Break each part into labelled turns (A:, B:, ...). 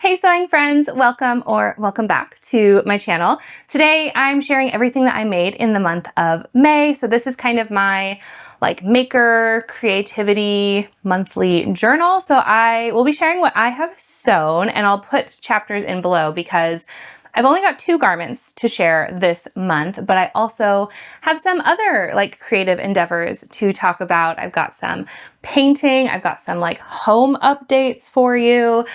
A: Hey sewing friends, welcome back to my channel. Today I'm sharing everything that I made in the month of May. So this is kind of my maker creativity monthly journal. So I will be sharing what I have sewn, and I'll put chapters in below because I've only got 2 garments to share this month, but I also have some other creative endeavors to talk about. I've got some painting, I've got some home updates for you,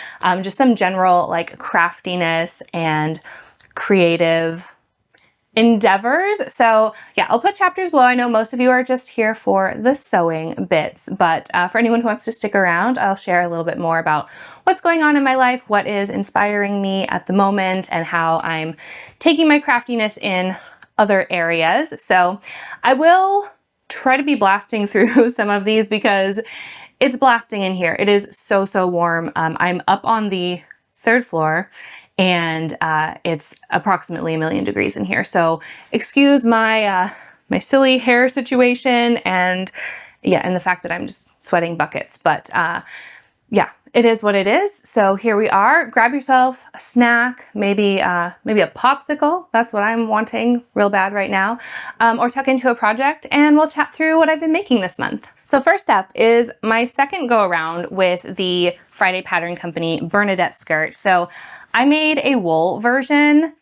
A: just some general craftiness and creative endeavors. So yeah, I'll put chapters below. I know most of you are just here for the sewing bits, but for anyone who wants to stick around, I'll share a little bit more about what's going on in my life, what is inspiring me at the moment, and how I'm taking my craftiness in other areas. So I will try to be blasting through some of these because it's blasting in here. It is so warm. I'm up on the 3rd floor and it's approximately 1,000,000 degrees in here. So excuse my my silly hair situation and the fact that I'm just sweating buckets. But yeah, it is what it is. So here we are. Grab yourself a snack, maybe a popsicle. That's what I'm wanting real bad right now. Or tuck into a project and we'll chat through what I've been making this month. So first up is my second go around with the Friday Pattern Company Bernadette skirt. So I made a wool version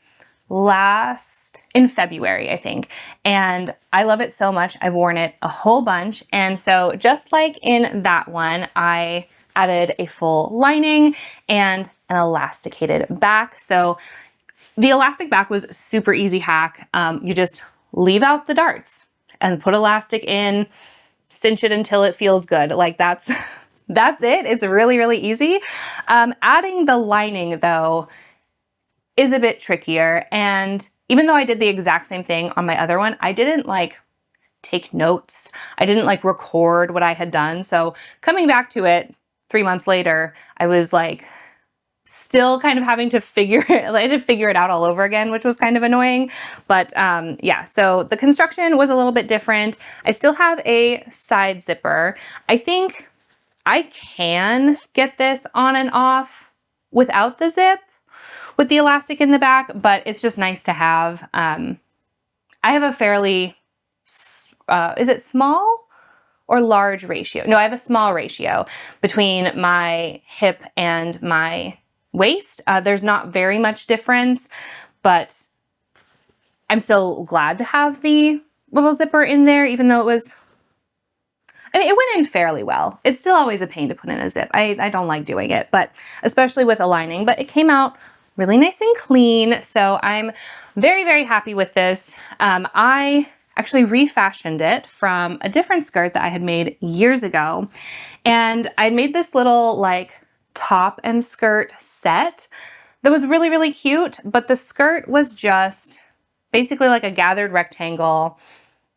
A: in February, I think, and I love it so much. I've worn it a whole bunch. And so just like in that one, I added a full lining and an elasticated back. So the elastic back was super easy hack. You just leave out the darts and put elastic in, cinch it until it feels good. That's it. It's really easy. Adding the lining though is a bit trickier. And even though I did the exact same thing on my other one, I didn't take notes. I didn't record what I had done. So coming back to it 3 months later, I was still kind of having to figure it out all over again, which was kind of annoying. But yeah, so the construction was a little bit different. I still have a side zipper. I think I can get this on and off without the zip with the elastic in the back, but it's just nice to have. I have a fairly, is it small or large ratio? No, I have a small ratio between my hip and my waist. There's not very much difference, but I'm still glad to have the little zipper in there, even though it went in fairly well. It's still always a pain to put in a zip. I don't like doing it, but especially with a lining, but it came out really nice and clean. So I'm very happy with this. I actually refashioned it from a different skirt that I had made years ago. And I made this little top and skirt set that was really cute, but the skirt was just basically a gathered rectangle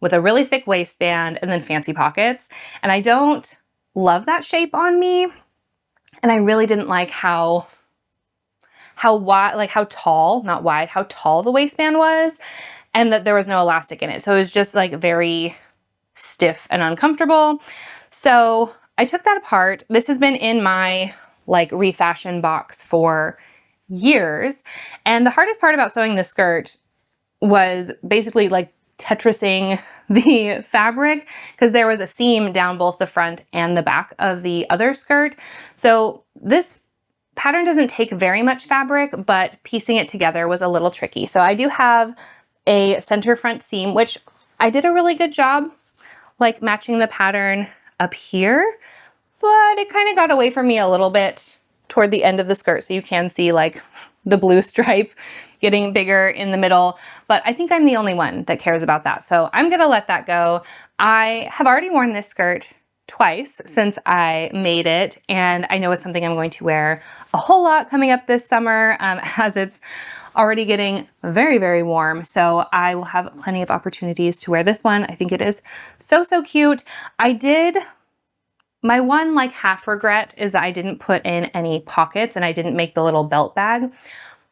A: with a really thick waistband and then fancy pockets. And I don't love that shape on me. And I really didn't like how wide, how tall the waistband was, and that there was no elastic in it. So it was just very stiff and uncomfortable. So I took that apart. This has been in my refashion box for years. And the hardest part about sewing this skirt was basically Tetrising the fabric, because there was a seam down both the front and the back of the other skirt. So this pattern doesn't take very much fabric, but piecing it together was a little tricky. So I do have a center front seam, which I did a really good job matching the pattern up here, but it kind of got away from me a little bit toward the end of the skirt. So you can see the blue stripe getting bigger in the middle, but I think I'm the only one that cares about that. So I'm gonna let that go. I have already worn this skirt twice since I made it, and I know it's something I'm going to wear a whole lot coming up this summer, as it's already getting very warm. So I will have plenty of opportunities to wear this one. I think it is so cute. My one half regret is that I didn't put in any pockets and I didn't make the little belt bag.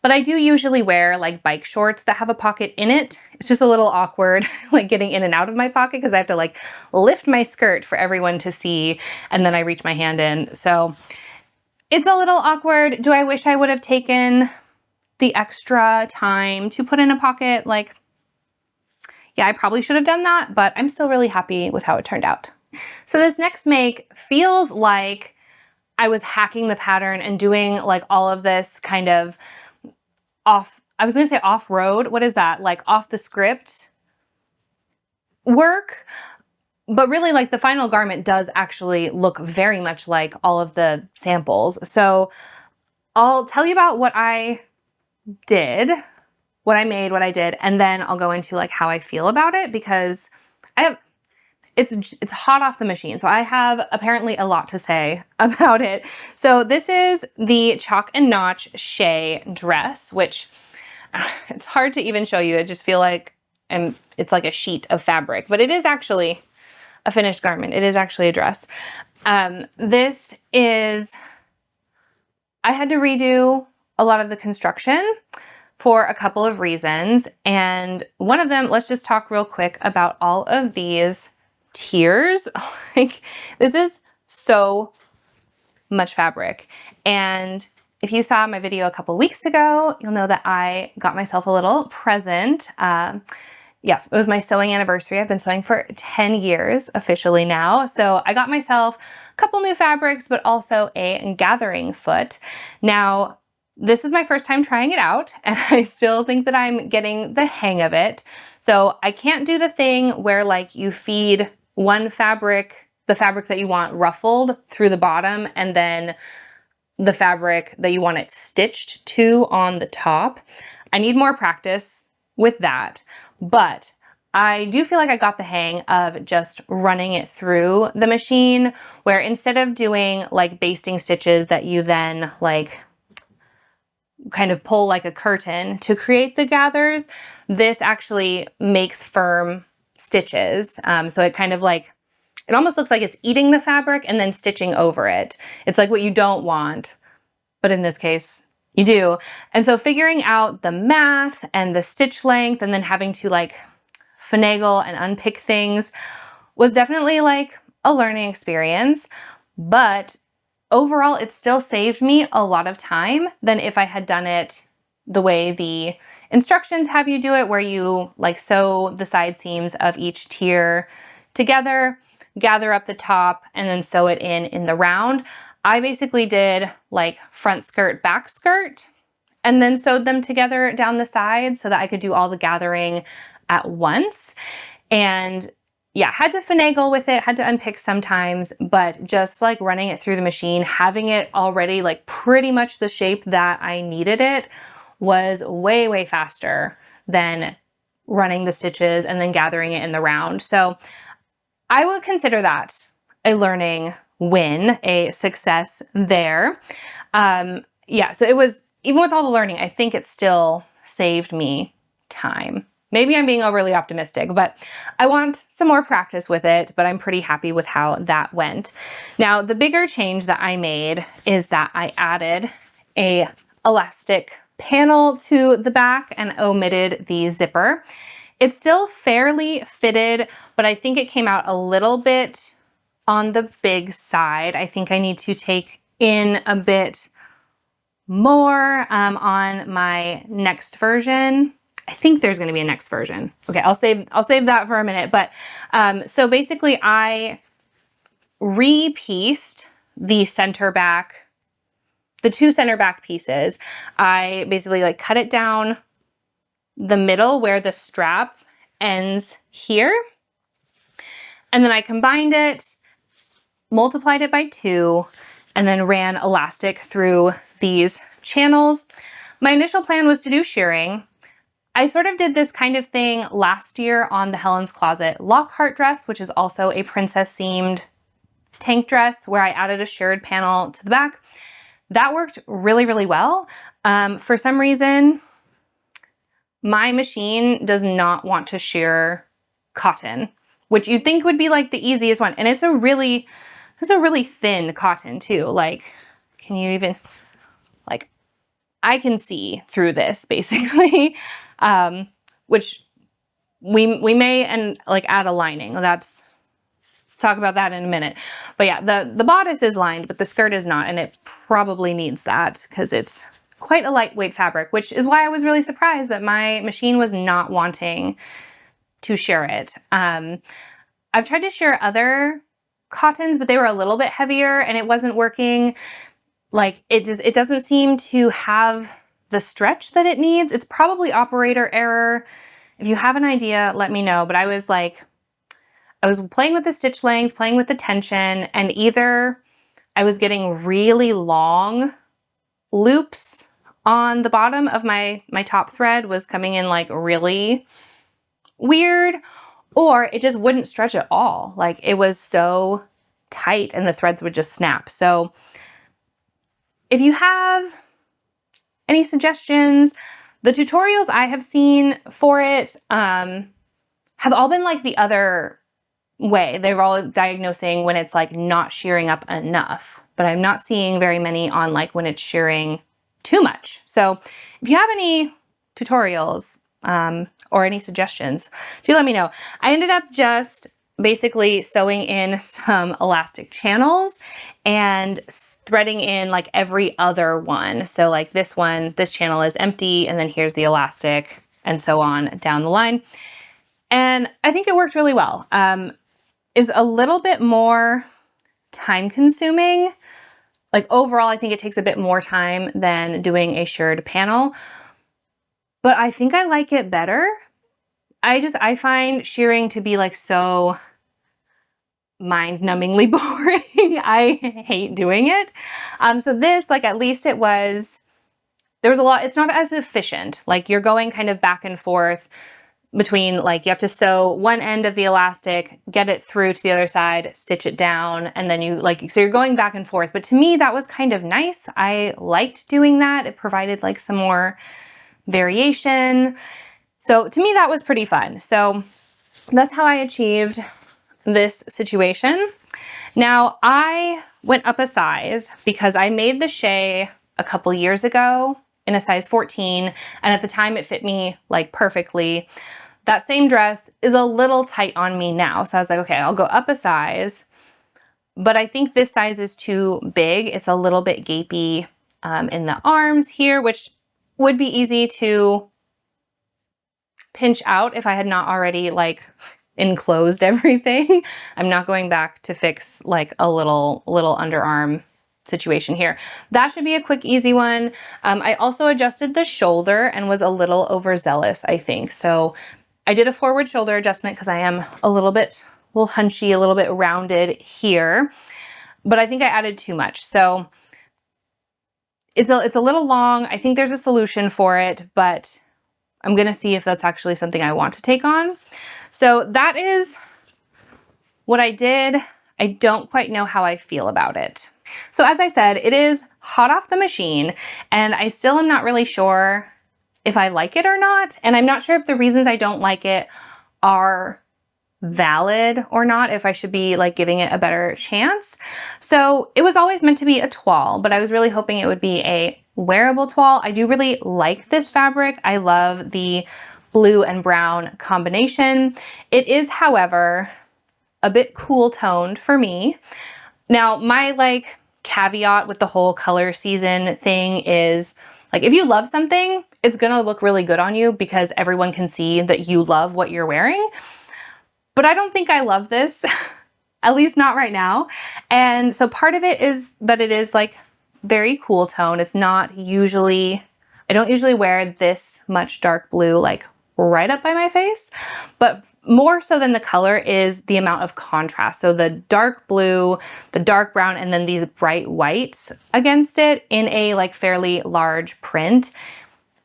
A: But I do usually wear bike shorts that have a pocket in it. It's just a little awkward getting in and out of my pocket because I have to lift my skirt for everyone to see, and then I reach my hand in. So It's a little awkward. Do I wish I would have taken the extra time to put in a pocket? Like, yeah, I probably should have done that, but I'm still really happy with how it turned out. So this next make feels like I was hacking the pattern and doing like all of this kind of I was gonna say off-road. What is that? Like off the script work. But really, like, the final garment does actually look very much like all of the samples. So I'll tell you about what I did, what I made, what I did, and then I'll go into like how I feel about it, because it's hot off the machine. So I have apparently a lot to say about it. So this is the Chalk and Notch Shay dress, which it's hard to even show you. I just feel like it's like a sheet of fabric, but it is actually a finished garment. It is actually a dress. This is, I had to redo a lot of the construction for a couple of reasons. And one of them, let's just talk real quick about all of these tiers. Like, this is so much fabric. And if you saw my video a couple weeks ago, you'll know that I got myself a little present. Yeah, it was my sewing anniversary. I've been sewing for 10 years officially now. So I got myself a couple new fabrics, but also a gathering foot. Now, this is my first time trying it out, and I still think that I'm getting the hang of it. So I can't do the thing where like you feed one fabric, the fabric that you want ruffled through the bottom, and then the fabric that you want it stitched to on the top. I need more practice with that. But I do feel like I got the hang of just running it through the machine, where instead of doing like basting stitches that you then like kind of pull like a curtain to create the gathers, this actually makes firm stitches. So it kind of like, it almost looks like it's eating the fabric and then stitching over it. It's like what you don't want, but in this case, you do. And so figuring out the math and the stitch length and then having to like finagle and unpick things was definitely like a learning experience. But overall, it still saved me a lot of time than if I had done it the way the instructions have you do it, where you like sew the side seams of each tier together, gather up the top, and then sew it in the round. I basically did like front skirt, back skirt, and then sewed them together down the side so that I could do all the gathering at once. And yeah, had to finagle with it, had to unpick sometimes, but just like running it through the machine, having it already like pretty much the shape that I needed it was way, way faster than running the stitches and then gathering it in the round. So I would consider that a learning win, a success there. Yeah, so it was, even with all the learning, I think it still saved me time. Maybe I'm being overly optimistic, but I want some more practice with it, but I'm pretty happy with how that went. Now, the bigger change that I made is that I added a elastic panel to the back and omitted the zipper. It's still fairly fitted, but I think it came out a little bit on the big side. I think I need to take in a bit more on my next version. I think there's going to be a next version. Okay, I'll save that for a minute. But so basically I re-pieced the center back, the two center back pieces. I basically like cut it down the middle where the strap ends here. And then I combined it, multiplied it by 2, and then ran elastic through these channels. My initial plan was to do shirring. I sort of did this kind of thing last year on the Helen's Closet Lockhart dress, which is also a princess seamed tank dress, where I added a shirred panel to the back. That worked really, really well. For some reason, my machine does not want to shear cotton, which you'd think would be like the easiest one. And it's a really thin cotton too. Like, can you even, like, I can see through this basically, which we may and like add a lining. That's talk about that in a minute. But yeah, the bodice is lined, but the skirt is not, and it probably needs that because it's quite a lightweight fabric, which is why I was really surprised that my machine was not wanting to shear it. I've tried to shear other cottons, but they were a little bit heavier and it wasn't working. Like it doesn't seem to have the stretch that it needs. It's probably operator error. If you have an idea, let me know. But I was playing with the stitch length, playing with the tension, and either I was getting really long loops on the bottom of my top thread was coming in like really weird, or it just wouldn't stretch at all. Like it was so tight and the threads would just snap. So if you have any suggestions, the tutorials I have seen for it have all been like the other way. They're all diagnosing when it's like not shearing up enough, but I'm not seeing very many on like when it's shearing too much. So if you have any tutorials or any suggestions, do let me know. I ended up just basically sewing in some elastic channels and threading in like every other one. So like this channel is empty, and then here's the elastic, and so on down the line. And I think it worked really well. Is a little bit more time consuming. Like overall, I think it takes a bit more time than doing a shirred panel, but I think I like it better. I find shearing to be like so mind-numbingly boring. I hate doing it. So this, like at least there was a lot, it's not as efficient. Like you're going kind of back and forth between, like you have to sew one end of the elastic, get it through to the other side, stitch it down, and then so you're going back and forth. But to me, that was kind of nice. I liked doing that. It provided like some more variation. So to me, that was pretty fun. So that's how I achieved this situation. Now I went up a size because I made the Shay a couple years ago in a size 14. And at the time it fit me like perfectly. That same dress is a little tight on me now. So I was like, okay, I'll go up a size, but I think this size is too big. It's a little bit gapey in the arms here, which would be easy to pinch out if I had not already like enclosed everything. I'm not going back to fix like a little underarm situation here. That should be a quick, easy one. I also adjusted the shoulder and was a little overzealous, I think. So I did a forward shoulder adjustment because I am a little hunchy, a little bit rounded here, but I think I added too much. So it's a little long. I think there's a solution for it, but I'm going to see if that's actually something I want to take on. So that is what I did. I don't quite know how I feel about it. So as I said, it is hot off the machine, and I still am not really sure if I like it or not. And I'm not sure if the reasons I don't like it are valid or not, if I should be like giving it a better chance. So it was always meant to be a toile, but I was really hoping it would be a wearable toile. I do really like this fabric. I love the blue and brown combination. It is, however, a bit cool toned for me. Now, my like caveat with the whole color season thing is like, if you love something, it's gonna look really good on you because everyone can see that you love what you're wearing. But I don't think I love this, at least not right now. And so part of it is that it is like very cool tone. It's not usually, I don't usually wear this much dark blue like right up by my face, but more so than the color is the amount of contrast. So the dark blue, the dark brown, and then these bright whites against it in a like fairly large print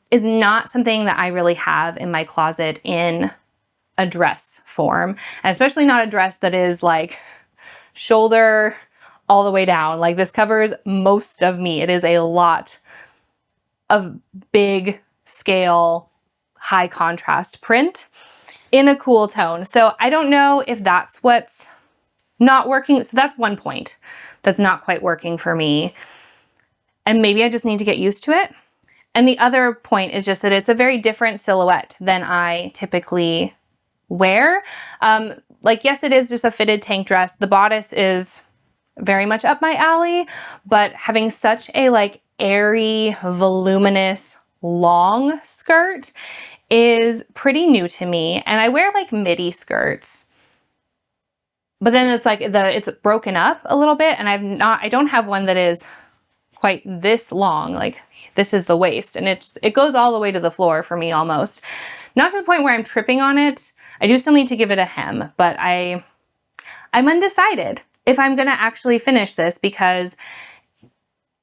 A: is not something that I really have in my closet in a dress form, and especially not a dress that is like shoulder all the way down. Like this covers most of me. It is a lot of big scale, high contrast print in a cool tone. So I don't know if that's what's not working. So that's one point that's not quite working for me. And maybe I just need to get used to it. And the other point is just that it's a very different silhouette than I typically wear. Like, yes, it is just a fitted tank dress. The bodice is very much up my alley, but having such a like airy, voluminous, long skirt is pretty new to me. And I wear like midi skirts, but then it's like it's broken up a little bit, and I don't have one that is quite this long. Like, this is the waist, and it goes all the way to the floor for me almost. Not to the point where I'm tripping on it. I do still need to give it a hem, but I'm undecided if I'm gonna actually finish this, because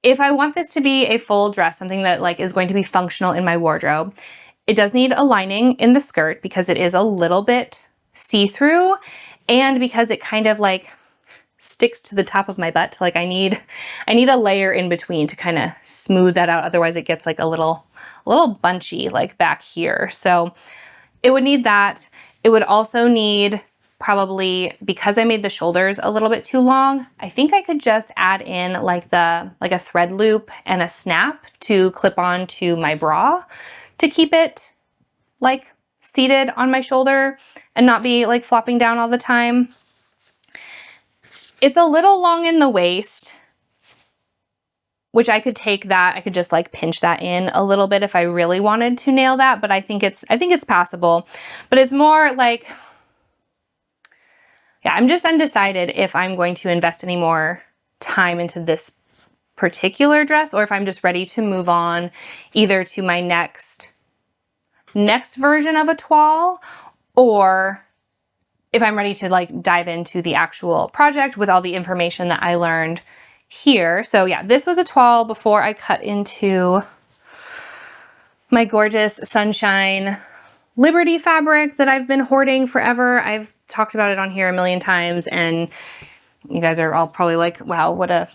A: if I want this to be a full dress, something that like is going to be functional in my wardrobe, it does need a lining in the skirt because it is a little bit see-through, and because it kind of like sticks to the top of my butt. Like, I need a layer in between to kind of smooth that out. Otherwise it gets like a little bunchy like back here. So it would need that. It would also need, probably, because I made the shoulders a little bit too long, I think I could just add in like a thread loop and a snap to clip on to my bra to keep it like seated on my shoulder and not be like flopping down all the time. It's a little long in the waist, which I could just like pinch that in a little bit if I really wanted to nail that, but I think it's passable. But it's more like, yeah, I'm just undecided if I'm going to invest any more time into this particular dress, or if I'm just ready to move on either to my next version of a toile, or if I'm ready to like dive into the actual project with all the information that I learned here. So yeah, this was a toile before I cut into my gorgeous Sunshine Liberty fabric that I've been hoarding forever. I've talked about it on here a million times, and you guys are all probably like, wow, what a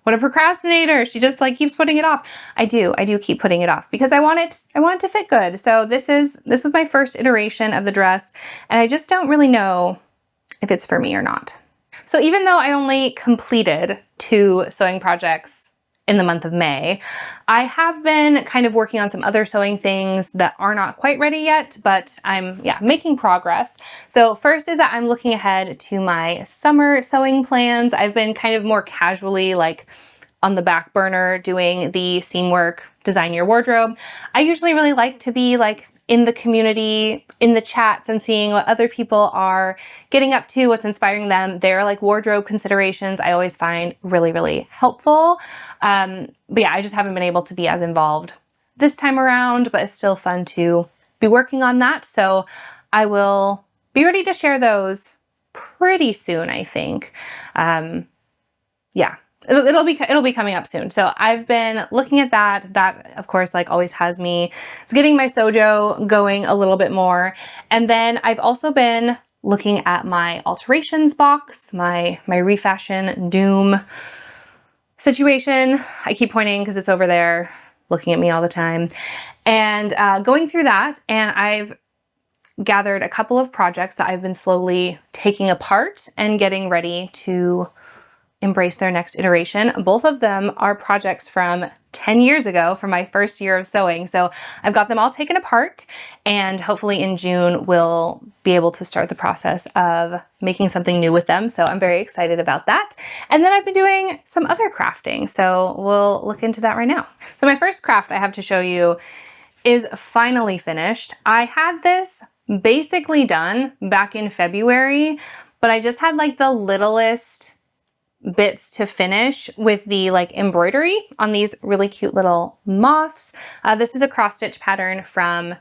A: procrastinator. She just like keeps putting it off. I do keep putting it off because I want it to fit good. So this was my first iteration of the dress, and I just don't really know if it's for me or not. So even though I only completed 2 sewing projects in the month of May, I have been kind of working on some other sewing things that are not quite ready yet, but I'm making progress. So first is that I'm looking ahead to my summer sewing plans. I've been kind of more casually like on the back burner doing the seam work, design your wardrobe. I usually really like to be like in the community, in the chats, and seeing what other people are getting up to, what's inspiring them. Their like wardrobe considerations I always find really, really helpful. But yeah, I just haven't been able to be as involved this time around, but it's still fun to be working on that. So I will be ready to share those pretty soon, I think. Yeah. It'll be coming up soon. So I've been looking at that. That of course like always has me. It's getting my Sojo going a little bit more. And then I've also been looking at my alterations box, my Refashioned Doom situation. I keep pointing because it's over there looking at me all the time. And going through that, and I've gathered a couple of projects that I've been slowly taking apart and getting ready to embrace their next iteration. Both of them are projects from 10 years ago, from my first year of sewing. So I've got them all taken apart, and hopefully in June we'll be able to start the process of making something new with them. So I'm very excited about that. And then I've been doing some other crafting, so we'll look into that right now. So my first craft I have to show you is finally finished. I had this basically done back in February, but I just had like the littlest bits to finish with the like embroidery on these really cute little moths. This is a cross stitch pattern from,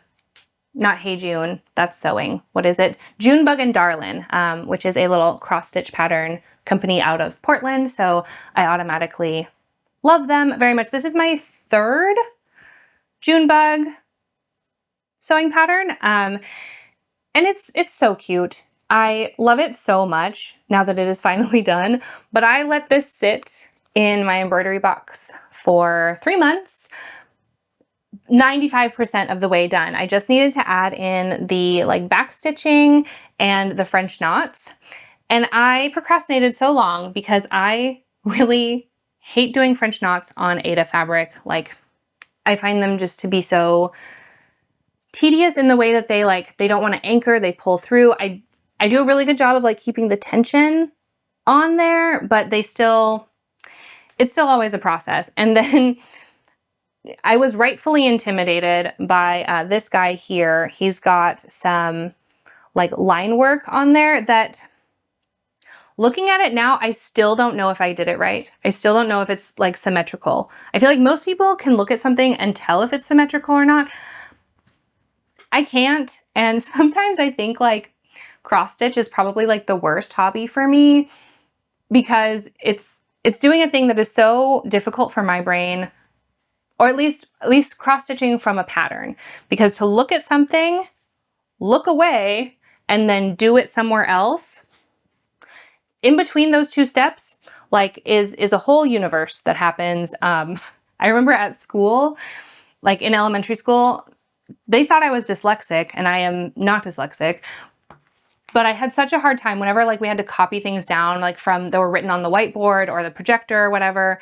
A: not Hey June, that's sewing. What is it? Junebug and Darlin, which is a little cross stitch pattern company out of Portland. So I automatically love them very much. This is my 3rd Junebug sewing pattern. And it's so cute. I love it so much now that it is finally done, but I let this sit in my embroidery box for 3 months, 95% of the way done. I just needed to add in the like back stitching and the French knots. And I procrastinated so long because I really hate doing French knots on Aida fabric. Like, I find them just to be so tedious in the way that they don't want to anchor, they pull through. I do a really good job of like keeping the tension on there, but it's still always a process. And then I was rightfully intimidated by this guy here. He's got some like line work on there that, looking at it now, I still don't know if I did it right. I still don't know if it's like symmetrical. I feel like most people can look at something and tell if it's symmetrical or not. I can't. And sometimes I think like cross stitch is probably like the worst hobby for me, because it's doing a thing that is so difficult for my brain, or at least cross stitching from a pattern, because to look at something, look away, and then do it somewhere else, in between those two steps, like is a whole universe that happens. I remember at school, like in elementary school, they thought I was dyslexic, and I am not dyslexic, but I had such a hard time whenever like we had to copy things down, like from that were written on the whiteboard or the projector or whatever,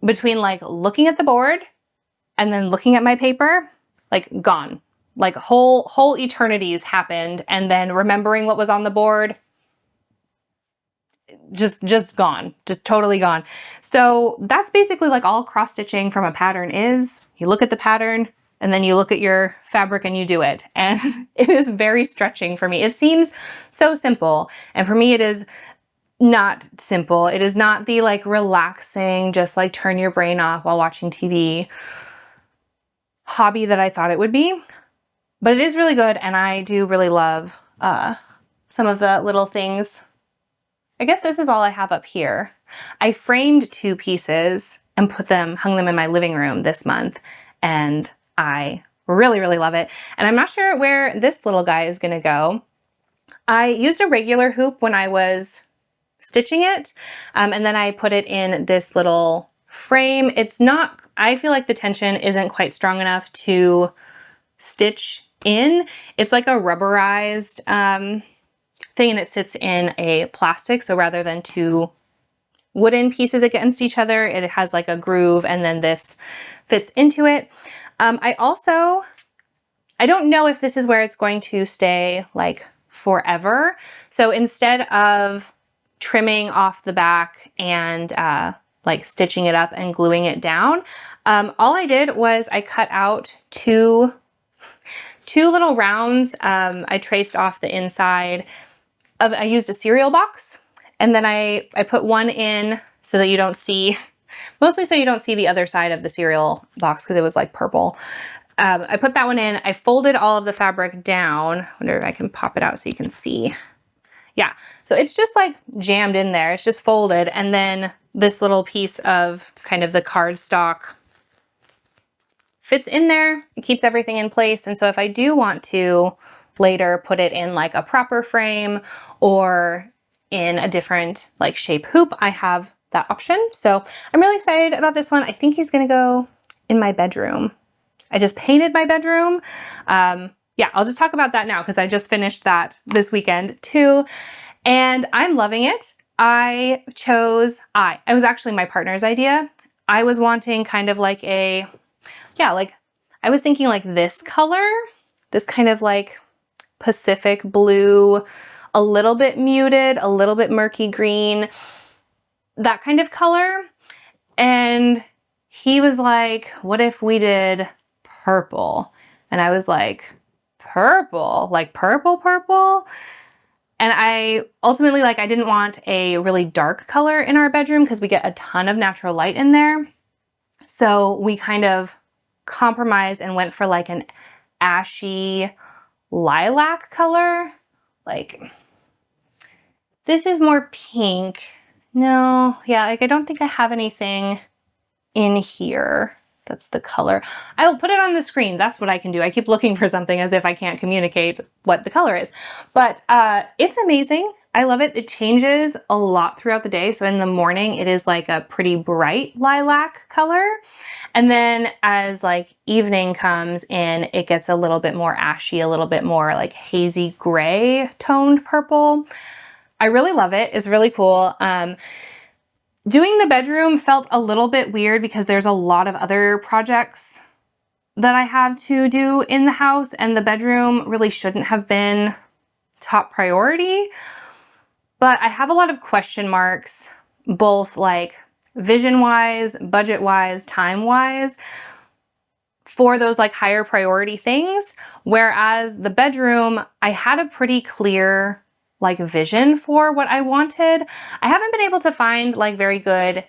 A: between like looking at the board and then looking at my paper, like gone. Like whole eternities happened, and then remembering what was on the board, just gone, just totally gone. So that's basically like all cross stitching from a pattern is. You look at the pattern and then you look at your fabric and you do it. And it is very stretching for me. It seems so simple. And for me, it is not simple. It is not the like relaxing, just like turn your brain off while watching TV hobby that I thought it would be. But it is really good. And I do really love some of the little things. I guess this is all I have up here. I framed 2 pieces and hung them in my living room this month. And I really, really love it. And I'm not sure where this little guy is gonna go. I used a regular hoop when I was stitching it. And then I put it in this little frame. I feel like the tension isn't quite strong enough to stitch in. It's like a rubberized thing, and it sits in a plastic. So rather than 2 wooden pieces against each other, it has like a groove, and then this fits into it. I don't know if this is where it's going to stay like forever. So instead of trimming off the back and like stitching it up and gluing it down, all I did was I cut out two little rounds. I traced off the inside I used a cereal box, and then I put one in so that you don't see, mostly so you don't see the other side of the cereal box because it was like purple. I put that one in. I folded all of the fabric down. I wonder if I can pop it out so you can see. Yeah, so it's just like jammed in there. It's just folded, and then this little piece of kind of the cardstock fits in there. It keeps everything in place. And so if I do want to later put it in like a proper frame or in a different like shape hoop, I have that option. So I'm really excited about this one. I think he's gonna go in my bedroom. I just painted my bedroom. Yeah, I'll just talk about that now because I just finished that this weekend too, and I'm loving it. It was actually my partner's idea. I was wanting kind of like I was thinking like this color, this kind of like Pacific blue, a little bit muted, a little bit murky green, that kind of color. And he was like, what if we did purple? And I was like, purple? Like purple? And I ultimately, like, I didn't want a really dark color in our bedroom because we get a ton of natural light in there. So we kind of compromised and went for like an ashy lilac color. Like, this is more pink. No, yeah, like I don't think I have anything in here that's the color. I will put it on the screen. That's what I can do. I keep looking for something as if I can't communicate what the color is. But it's amazing. I love it. It changes a lot throughout the day. So in the morning, it is like a pretty bright lilac color. And then as like evening comes in, it gets a little bit more ashy, a little bit more like hazy gray toned purple. I really love it. It's really cool. Doing the bedroom felt a little bit weird because there's a lot of other projects that I have to do in the house, and the bedroom really shouldn't have been top priority. But I have a lot of question marks, both like vision-wise, budget-wise, time-wise, for those like higher priority things. Whereas the bedroom, I had a pretty clear like vision for what I wanted. I haven't been able to find like very good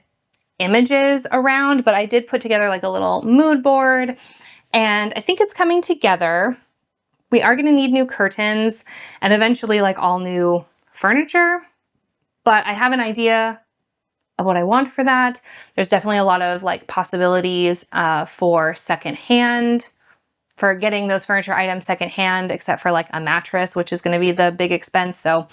A: images around, but I did put together like a little mood board, and I think it's coming together. We are going to need new curtains and eventually like all new furniture, but I have an idea of what I want for that. There's definitely a lot of like possibilities for secondhand, for getting those furniture items secondhand, except for like a mattress, which is going to be the big expense. So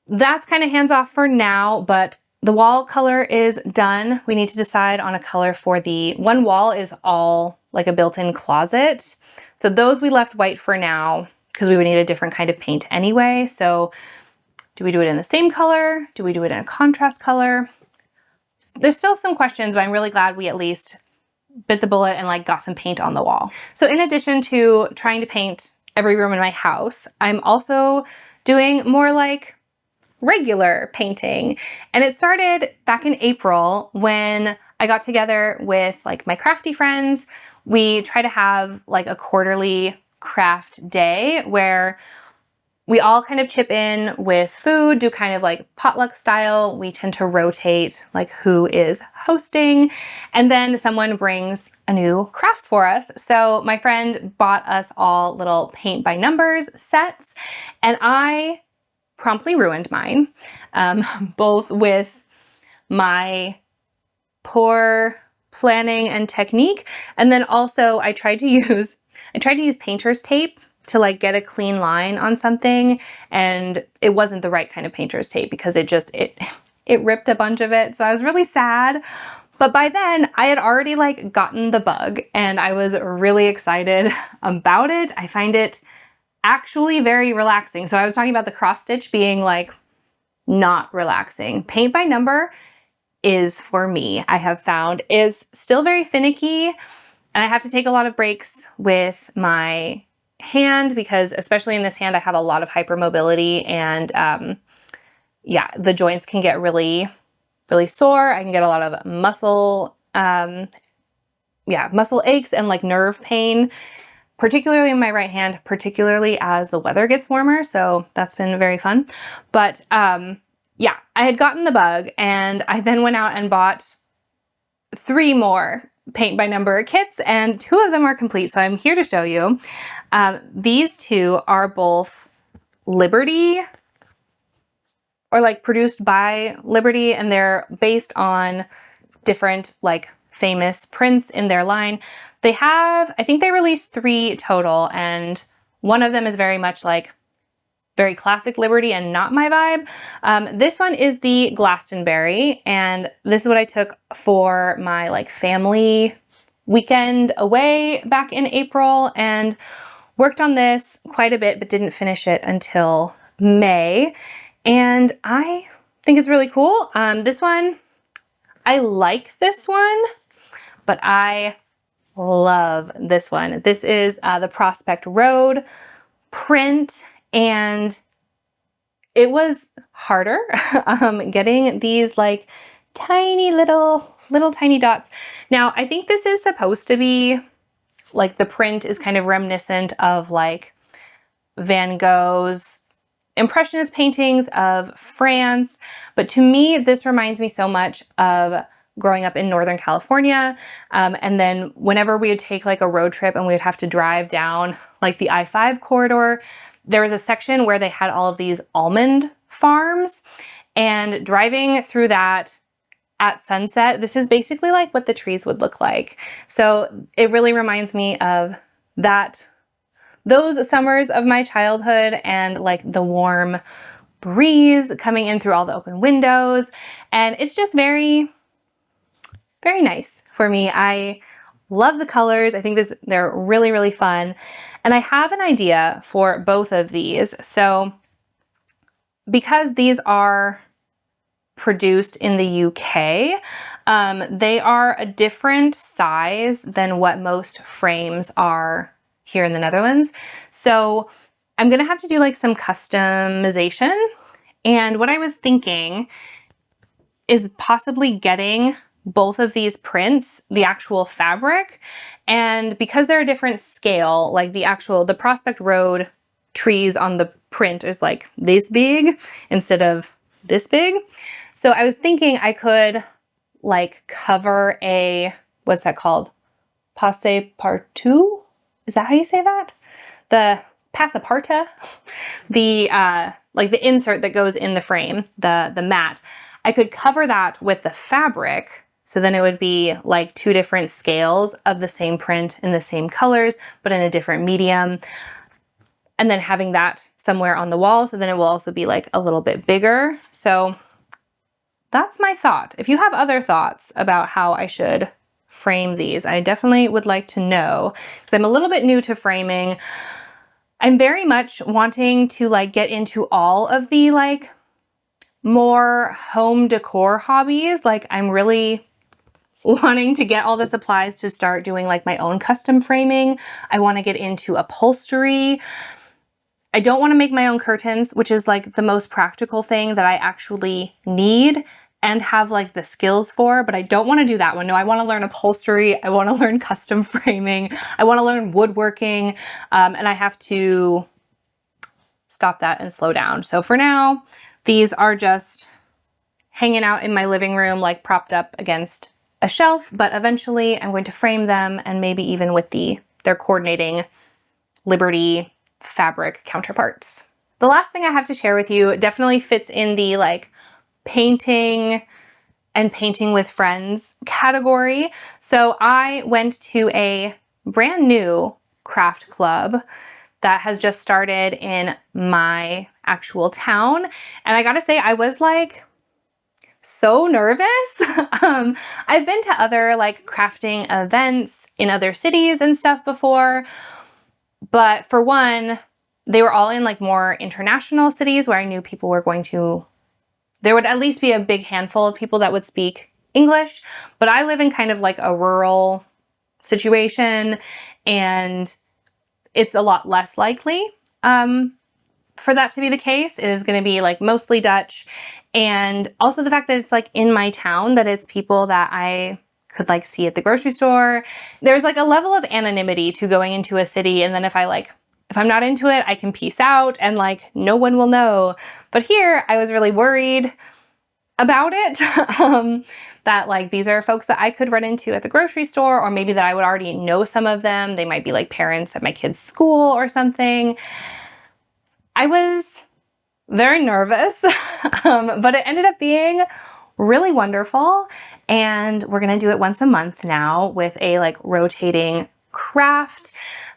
A: that's kind of hands off for now, but the wall color is done. We need to decide on a color for the one wall is all like a built-in closet. So those we left white for now because we would need a different kind of paint anyway. So do we do it in the same color? Do we do it in a contrast color? There's still some questions, but I'm really glad we at least bit the bullet and like got some paint on the wall. So in addition to trying to paint every room in my house, I'm also doing more like regular painting. And it started back in April when I got together with like my crafty friends. We try to have like a quarterly craft day where we all kind of chip in with food, do kind of like potluck style. We tend to rotate like who is hosting, and then someone brings a new craft for us. So my friend bought us all little paint by numbers sets, and I promptly ruined mine, both with my poor planning and technique, and then also I tried to use painter's tape to like get a clean line on something, and it wasn't the right kind of painter's tape because it ripped a bunch of it. So I was really sad. But by then I had already like gotten the bug and I was really excited about it. I find it actually very relaxing. So I was talking about the cross stitch being like not relaxing. Paint by number is, for me, I have found, is still very finicky, and I have to take a lot of breaks with my hand because especially in this hand I have a lot of hypermobility, and yeah, the joints can get really sore. I can get a lot of muscle muscle aches and like nerve pain, particularly in my right hand, particularly as the weather gets warmer. So that's been very fun. But yeah, I had gotten the bug, and I then went out and bought 3 more paint by number kits, and 2 of them are complete. So I'm here to show you. These 2 are both Liberty, or like produced by Liberty, and they're based on different like famous prints in their line. They have, I think they released 3 total, and one of them is very much like very classic Liberty and not my vibe. This one is the Glastonbury, and this is what I took for my like family weekend away back in April, and worked on this quite a bit, but didn't finish it until May. And I think it's really cool. This one, I like this one, but I love this one. This is the Prospect Road print, and it was harder getting these like tiny little tiny dots. Now, I think this is supposed to be like, the print is kind of reminiscent of like Van Gogh's Impressionist paintings of France, but to me this reminds me so much of growing up in Northern California, and then whenever we would take like a road trip and we would have to drive down like the I-5 corridor, there was a section where they had all of these almond farms, and driving through that at sunset, this is basically like what the trees would look like. So it really reminds me of those summers of my childhood, and like the warm breeze coming in through all the open windows. And it's just very, very nice for me. I love the colors. I think they're really, really fun. And I have an idea for both of these. So because these are produced in the UK, They are a different size than what most frames are here in the Netherlands. So I'm gonna have to do like some customization. And what I was thinking is possibly getting both of these prints, the actual fabric, and because they're a different scale, like the Prospect Road trees on the print is like this big instead of this big. So I was thinking I could like cover a, what's that called? Passepartout? Is that how you say that? The passepartout? The like the insert that goes in the frame, the mat. I could cover that with the fabric, so then it would be like two different scales of the same print in the same colors, but in a different medium. And then having that somewhere on the wall, so then it will also be like a little bit bigger. So that's my thought. If you have other thoughts about how I should frame these, I definitely would like to know, because I'm a little bit new to framing. I'm very much wanting to like get into all of the like more home decor hobbies. Like I'm really wanting to get all the supplies to start doing like my own custom framing. I want to get into upholstery. I don't want to make my own curtains, which is like the most practical thing that I actually need and have like the skills for, but I don't want to do that one. No, I want to learn upholstery. I want to learn custom framing. I want to learn woodworking, and I have to stop that and slow down. So for now, these are just hanging out in my living room, like propped up against a shelf, but eventually I'm going to frame them, and maybe even with their coordinating Liberty fabric counterparts. The last thing I have to share with you definitely fits in the like painting and painting with friends category. So I went to a brand new craft club that has just started in my actual town. And I gotta say, I was like so nervous. I've been to other like crafting events in other cities and stuff before, but for one, they were all in like more international cities where I knew people were going to, there would at least be a big handful of people that would speak English, but I live in kind of like a rural situation, and it's a lot less likely for that to be the case. It is going to be like mostly Dutch, and also the fact that it's like in my town, that it's people that I could like see at the grocery store. There's like a level of anonymity to going into a city, and then if I'm not into it, I can peace out and like no one will know. But here I was really worried about it, that like these are folks that I could run into at the grocery store, or maybe that I would already know some of them. They might be like parents at my kid's school or something. I was very nervous, but it ended up being really wonderful. And we're gonna do it once a month now with a like rotating craft.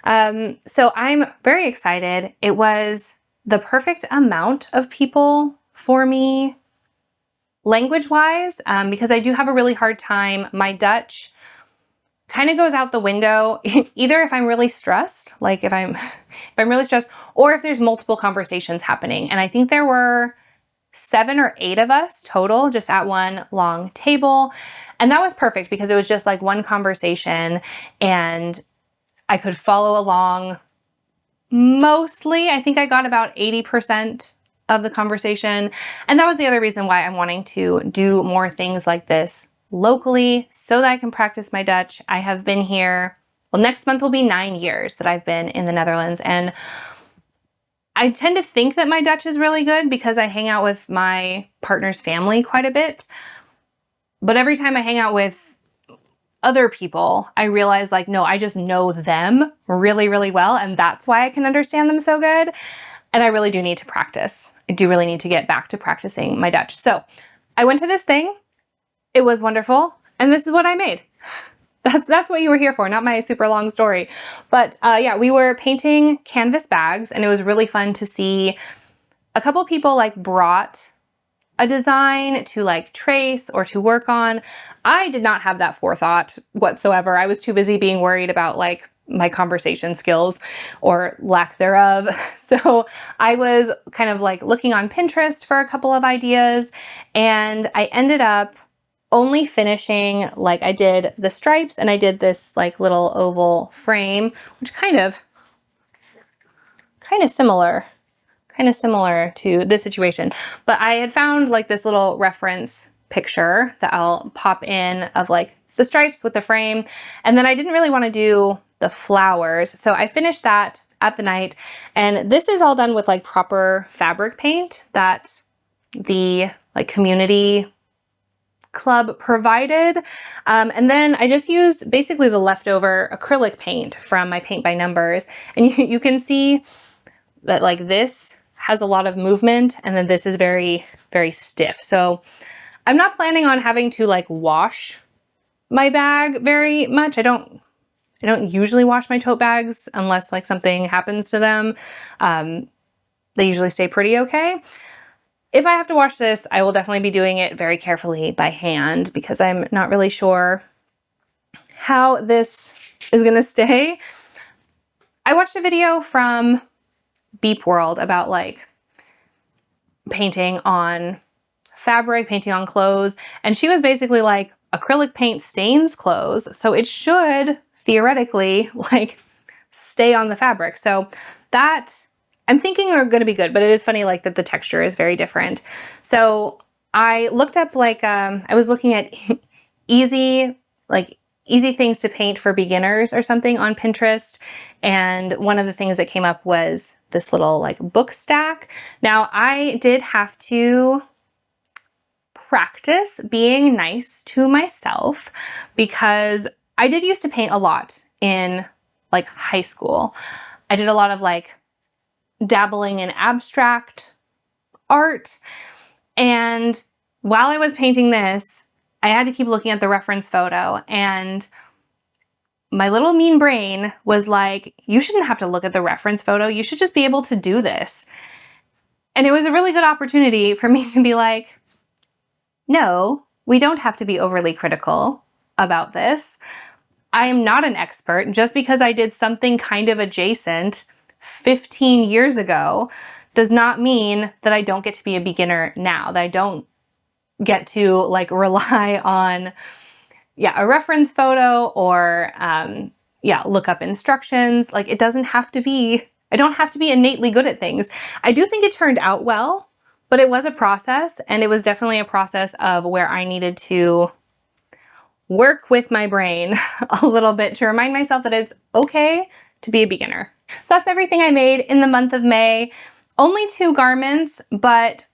A: So I'm very excited. It was the perfect amount of people for me language-wise, because I do have a really hard time. My Dutch kind of goes out the window, either if I'm really stressed, like if I'm really stressed, or if there's multiple conversations happening. And I think there were 7 or 8 of us total, just at one long table. And that was perfect because it was just like one conversation and I could follow along mostly. I think I got about 80% of the conversation. And that was the other reason why I'm wanting to do more things like this locally so that I can practice my Dutch. I have been here, well, next month will be 9 years that I've been in the Netherlands. And I tend to think that my Dutch is really good because I hang out with my partner's family quite a bit. But every time I hang out with other people, I realize like, no, I just know them really, really well. And that's why I can understand them so good. And I really do need to practice. I do really need to get back to practicing my Dutch. So I went to this thing. It was wonderful. And this is what I made. That's what you were here for, not my super long story. But yeah, we were painting canvas bags, and it was really fun to see a couple people like brought a design to like trace or to work on. I did not have that forethought whatsoever. I was too busy being worried about like my conversation skills or lack thereof. So I was kind of like looking on Pinterest for a couple of ideas, and I ended up only finishing, like I did the stripes and I did this like little oval frame, which kind of similar to this situation. But I had found like this little reference picture that I'll pop in of like the stripes with the frame. And then I didn't really want to do the flowers. So I finished that at the night. And this is all done with like proper fabric paint that the like community club provided. And then I just used basically the leftover acrylic paint from my Paint by Numbers. And you can see that like this has a lot of movement and then this is very, very stiff. So I'm not planning on having to like wash my bag very much. I don't usually wash my tote bags unless like something happens to them. They usually stay pretty okay. If I have to wash this, I will definitely be doing it very carefully by hand because I'm not really sure how this is gonna stay. I watched a video from Beep World about like painting on fabric, painting on clothes, and she was basically like, acrylic paint stains clothes, so it should theoretically like stay on the fabric. So that I'm thinking are going to be good, but it is funny like that the texture is very different. So I looked up like I was looking at easy things to paint for beginners or something on Pinterest, and one of the things that came up was this little like book stack. Now I did have to practice being nice to myself because I did used to paint a lot in like high school. I did a lot of like dabbling in abstract art, and while I was painting this, I had to keep looking at the reference photo, and my little mean brain was like, you shouldn't have to look at the reference photo. You should just be able to do this. And it was a really good opportunity for me to be like, no, we don't have to be overly critical about this. I am not an expert. Just because I did something kind of adjacent 15 years ago does not mean that I don't get to be a beginner now, that I don't get to like rely on a reference photo or look up instructions. Like it doesn't have to be, I don't have to be innately good at things. I do think it turned out well, but it was a process, and it was definitely a process of where I needed to work with my brain a little bit to remind myself that it's okay to be a beginner. So that's everything I made in the month of May. Only 2 garments, but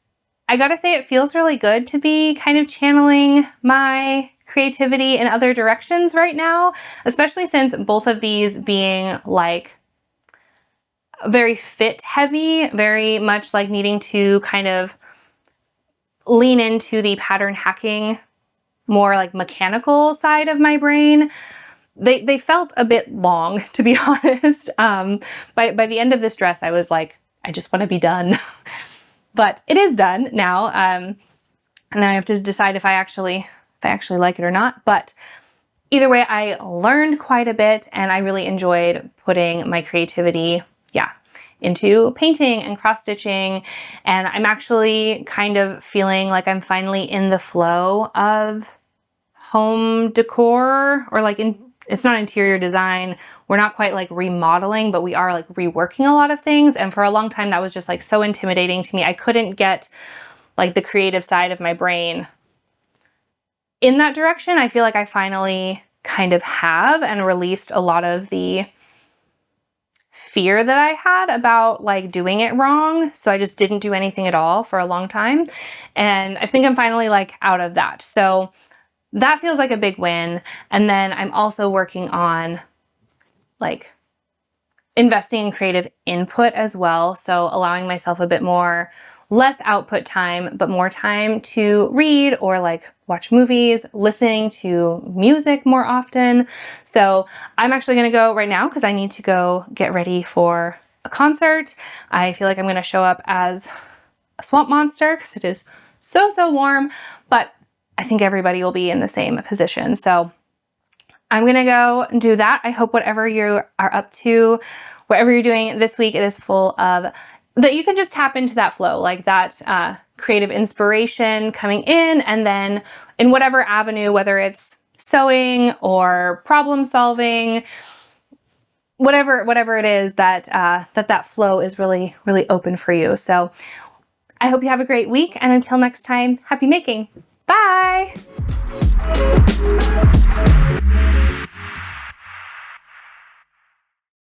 A: I gotta say it feels really good to be kind of channeling my creativity in other directions right now, especially since both of these being like very fit heavy, very much like needing to kind of lean into the pattern hacking, more like mechanical side of my brain. They felt a bit long, to be honest. By the end of this dress, I was like, I just want to be done. But it is done now. And I have to decide if I actually like it or not. But either way, I learned quite a bit, and I really enjoyed putting my creativity, into painting and cross-stitching. And I'm actually kind of feeling like I'm finally in the flow of home decor, or like it's not interior design. We're not quite like remodeling, but we are like reworking a lot of things. And for a long time, that was just like so intimidating to me. I couldn't get like the creative side of my brain in that direction. I feel like I finally kind of have, and released a lot of the fear that I had about like doing it wrong. So I just didn't do anything at all for a long time. And I think I'm finally like out of that. So that feels like a big win. And then I'm also working on like investing in creative input as well. So allowing myself a bit more, less output time, but more time to read or like watch movies, listening to music more often. So I'm actually gonna go right now because I need to go get ready for a concert. I feel like I'm gonna show up as a swamp monster because it is so warm, but I think everybody will be in the same position. So I'm gonna go do that. I hope whatever you are up to, whatever you're doing this week, it is full of that you can just tap into that flow, like that creative inspiration coming in, and then in whatever avenue, whether it's sewing or problem solving, whatever it is that that flow is really, really open for you. So I hope you have a great week, and until next time, happy making. Bye.